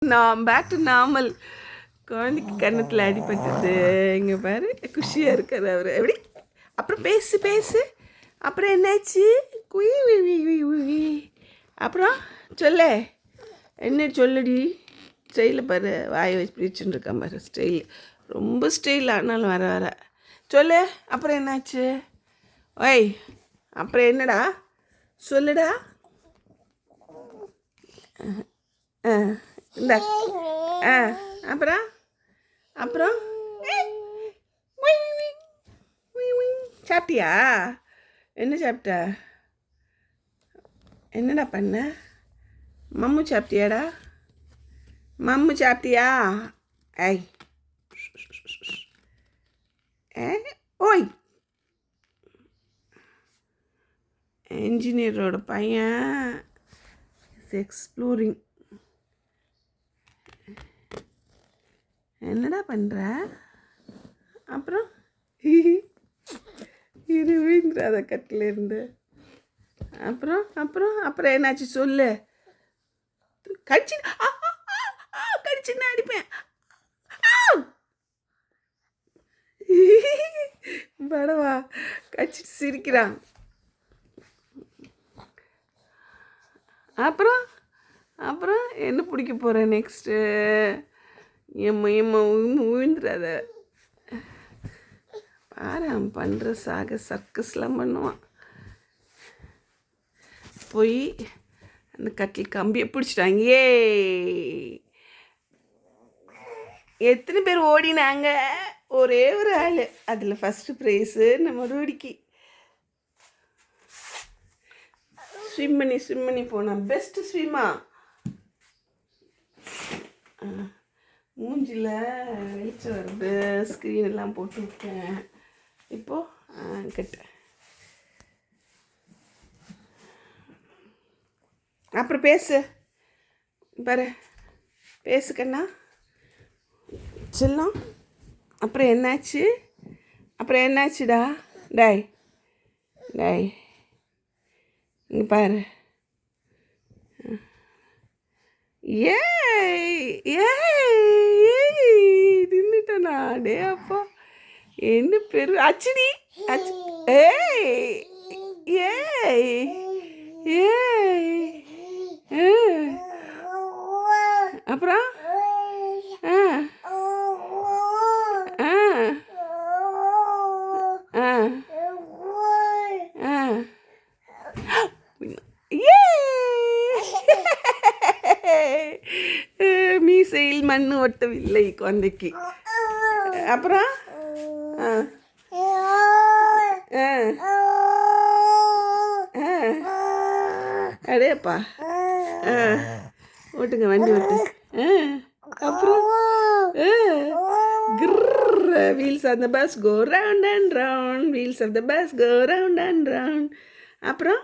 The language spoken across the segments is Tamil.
நான் பேக் டு நார்மல். குழந்தைக்கு கன்னத்தில் அடிபட்டது. இங்கே பாரு, குஷியாக இருக்கார் அவர். எப்படி அப்புறம் பேசு பேசு. அப்புறம் என்னாச்சு? குயி. அப்புறம் சொல்ல என்ன சொல்லுடி. ஸ்டைலில் பாரு, வாயை வச்சு பிரிச்சுன்னு இருக்கான் பாரு. ஸ்டைல் ரொம்ப ஸ்டைல். ஆனாலும் வர வர சொல்லு. அப்புறம் என்னாச்சு? ஓய், அப்புறம் என்னடா சொல்லுடா. இந்த அப்புறம் அப்புறம் சாப்பிட்டியா? என்ன சாப்பிட்ட? என்னடா பண்ண? மம்மு சாப்பிட்டியாடா? மம்மு சாப்பிட்டியா? ஐய் ஓய், என்ஜினியரோட பையன் எக்ஸ்ப்ளோரிங். என்னடா பண்ணுற? அப்புறம் இருவின்றாத கட்டிலேருந்து. அப்புறம் அப்புறம் அப்புறம் என்னாச்சு சொல்லு. கடிச்சு கடிச்சுன்னு அடிப்பேன். படவா கடிச்சிட்டு சிரிக்கிறான். அப்புறம் அப்புறம் என்ன பிடிக்க போகிறேன் நெக்ஸ்ட்டு? விழுந்துடாத பாரு. அவன் பண்ணுற சர்க்கஸ்லாம் பண்ணுவான். போய் அந்த கட்டில் கம்பியை பிடிச்சிட்டாங்க. எத்தனை பேர் ஓடினாங்க? ஒரே ஒரு ஆள். அதில் ஃபஸ்ட்டு ப்ரைஸு நம்ம ரூடிக்கு. ஸ்விம் பண்ணி போனான். பெஸ்ட்டு ஸ்விம்மா. மூஞ்சில் வெளிச்சம் வருது. ஸ்க்ரீன் எல்லாம் போட்டு விட்டேன். இப்போது கட்டு. அப்புறம் பேசு பாரு. பேசு கண்ணா செல்லம். அப்புறம் என்னாச்சு? அப்புறம் என்னாச்சுடா? டாய் இங்கே பாரு. நின்றுட்டா டே அப்பா. என்ன பேரு? அச்சுடி அச்சு. அப்புறம் மீசையில் மண் ஒட்டவில்லை குழந்தைக்கு. அப்புறம் அடேப்பா ஓட்டுங்க வண்டி ஓட்டு. அப்புறம் wheels of the bus go round and round. Wheels of the bus go round and round. அப்புறம்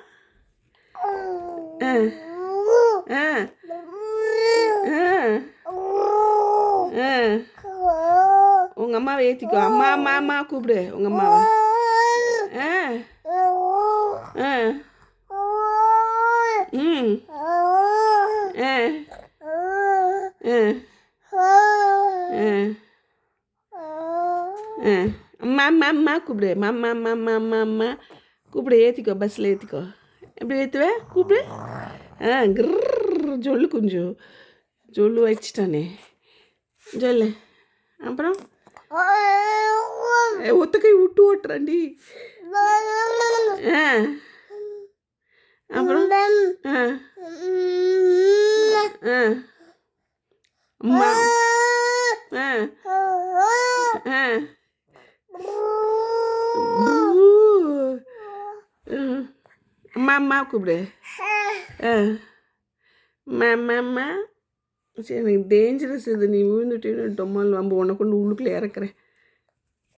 உங்கள் அம்மாவை ஏற்றிக்கோ. அம்மா அம்மா அம்மா கூப்பிடு உங்கள் அம்மாவை. அம்மா கூப்பிடு. அம்மா கூப்பிடு. ஏற்றிக்கோ. பஸ்ஸில் ஏற்றிக்கோ. எப்படி ஏற்றுவேன்? கூப்பிடு. சொல்லு கொஞ்சம். சொல்லு வச்சிட்டானே சொல்லு. அப்புறம் ஒத்த கை விட்டு ஓட்டுறாண்டி. அப்புறம் அம்மா அம்மா கூப்பிடு. அம்மா சரி, எனக்கு டேஞ்சரஸ் இது. நீ விழுந்துட்டேன்னு டொம்மால் வம்பு உன்னை கொண்டு உள்ளுக்குள்ளே இறக்குறேன்.